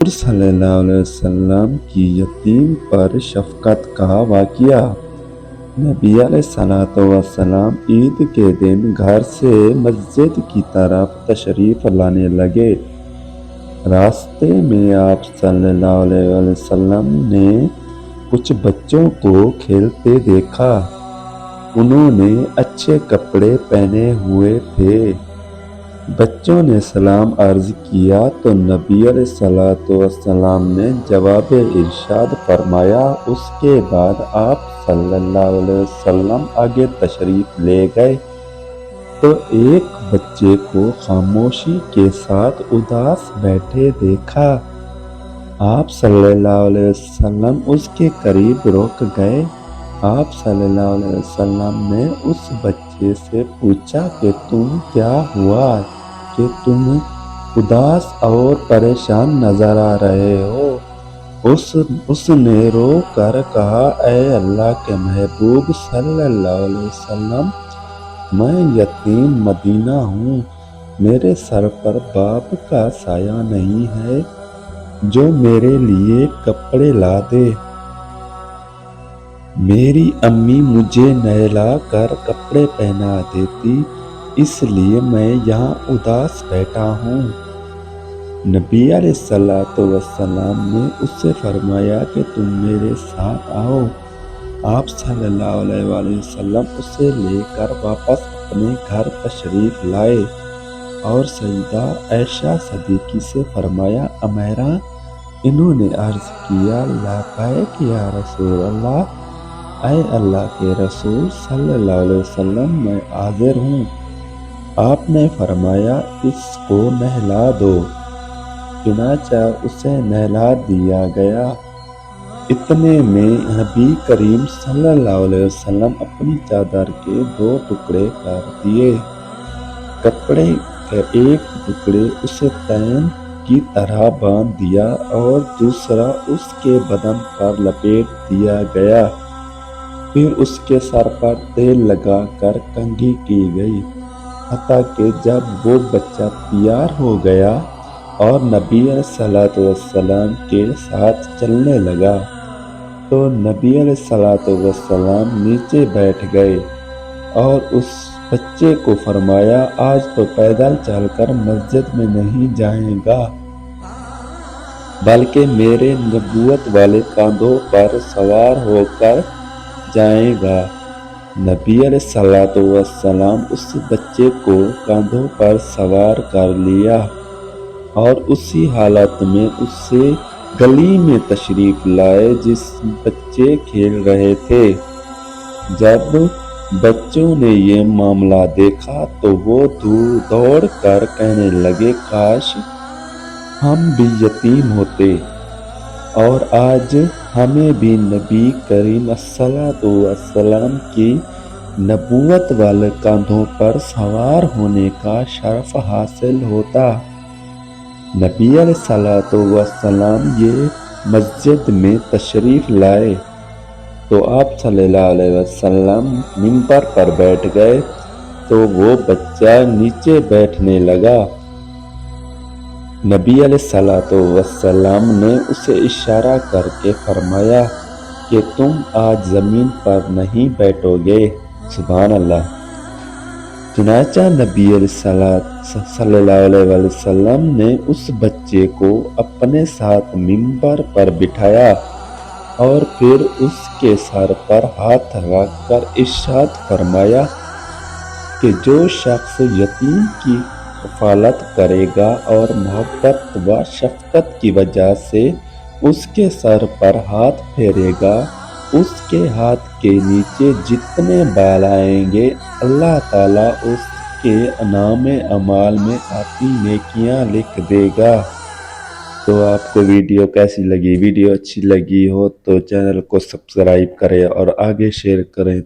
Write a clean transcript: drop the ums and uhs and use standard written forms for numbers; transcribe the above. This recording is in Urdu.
حضور صلی اللہ علیہ وسلم کی یتیم پر شفقت کا واقعہ۔ نبی علیہ الصلوۃ والسلام عید کے دن گھر سے مسجد کی طرف تشریف لانے لگے۔ راستے میں آپ صلی اللہ علیہ وسلم نے کچھ بچوں کو کھیلتے دیکھا۔ انہوں نے اچھے کپڑے پہنے ہوئے تھے۔ بچوں نے سلام عرض کیا تو نبی علیہ الصلوۃ والسلام نے جواب ارشاد فرمایا۔ اس کے بعد آپ صلی اللہ علیہ وسلم آگے تشریف لے گئے تو ایک بچے کو خاموشی کے ساتھ اداس بیٹھے دیکھا۔ آپ صلی اللہ علیہ وسلم اس کے قریب رک گئے۔ آپ صلی اللہ علیہ وسلم نے اس بچے سے پوچھا کہ تم کیا ہوا کہ تم اداس اور پریشان نظر آ رہے ہو؟ اس نے رو کر کہا، اے اللہ کے محبوب صلی اللہ علیہ وسلم، میں یتیم مدینہ ہوں۔ میرے سر پر باپ کا سایہ نہیں ہے جو میرے لیے کپڑے لا دے۔ میری امی مجھے نہلا کر کپڑے پہنا دیتی، اس لیے میں یہاں اداس بیٹھا ہوں۔ نبی علیہ الصلوۃ والسلام نے اس سے فرمایا کہ تم میرے ساتھ آؤ۔ آپ صلی اللہ علیہ وآلہ وسلم اسے لے کر واپس اپنے گھر تشریف لائے اور سیدہ عائشہ صدیقہ سے فرمایا، امیرا، انہوں نے عرض کیا، لبیک یا رسول اللہ، اے اللہ کے رسول صلی اللہ علیہ وسلم، میں حاضر ہوں۔ آپ نے فرمایا، اس کو نہلا دو۔ چنانچہ اسے نہلا دیا گیا۔ اتنے میں نبی کریم صلی اللہ علیہ وسلم اپنی چادر کے 2 ٹکڑے کر دیے۔ کپڑے کے ایک ٹکڑے اسے تین کی طرح باندھ دیا اور دوسرا اس کے بدن پر لپیٹ دیا گیا۔ پھر اس کے سر پر تیل لگا کر کنگھی کی گئی، حتیٰ کہ جب وہ بچہ تیار ہو گیا اور نبی علیہ الصلوۃ والسلام کے ساتھ چلنے لگا تو نبی علیہ الصلوۃ والسلام نیچے بیٹھ گئے اور اس بچے کو فرمایا، آج تو پیدل چل کر مسجد میں نہیں جائے گا، بلکہ میرے نبوت والے کاندھوں پر سوار ہو کر جائے گا۔ نبی علیہ الصلوۃ والسلام اس بچے کو کاندھوں پر سوار کر لیا اور اسی حالت میں اسے گلی میں تشریف لائے جس بچے کھیل رہے تھے۔ جب بچوں نے یہ معاملہ دیکھا تو وہ دوڑ کر کہنے لگے، کاش ہم بھی یتیم ہوتے اور آج ہمیں بھی نبی کریم صلی اللہ علیہ وسلم کی نبوت والے کاندھوں پر سوار ہونے کا شرف حاصل ہوتا۔ نبی علیہ الصلوۃ والسلام یہ مسجد میں تشریف لائے تو آپ صلی اللہ علیہ وسلم ممبر پر بیٹھ گئے تو وہ بچہ نیچے بیٹھنے لگا۔ نبی علیہ الصلوۃ والسلام نے اسے اشارہ کر کے فرمایا کہ تم آج زمین پر نہیں بیٹھو گے، سبحان اللہ۔ چنانچہ نبی صلی اللہ علیہ وسلم نے اس بچے کو اپنے ساتھ ممبر پر بٹھایا اور پھر اس کے سر پر ہاتھ رکھ کر ارشاد فرمایا کہ جو شخص یتیم کی کفالت کرے گا اور محبت و شفقت کی وجہ سے اس کے سر پر ہاتھ پھیرے گا، اس کے ہاتھ کے نیچے جتنے بال آئیں گے اللہ تعالیٰ اس کے نامہ اعمال میں آتی نیکیاں لکھ دے گا۔ تو آپ کو ویڈیو کیسی لگی؟ ویڈیو اچھی لگی ہو تو چینل کو سبسکرائب کریں اور آگے شیئر کریں۔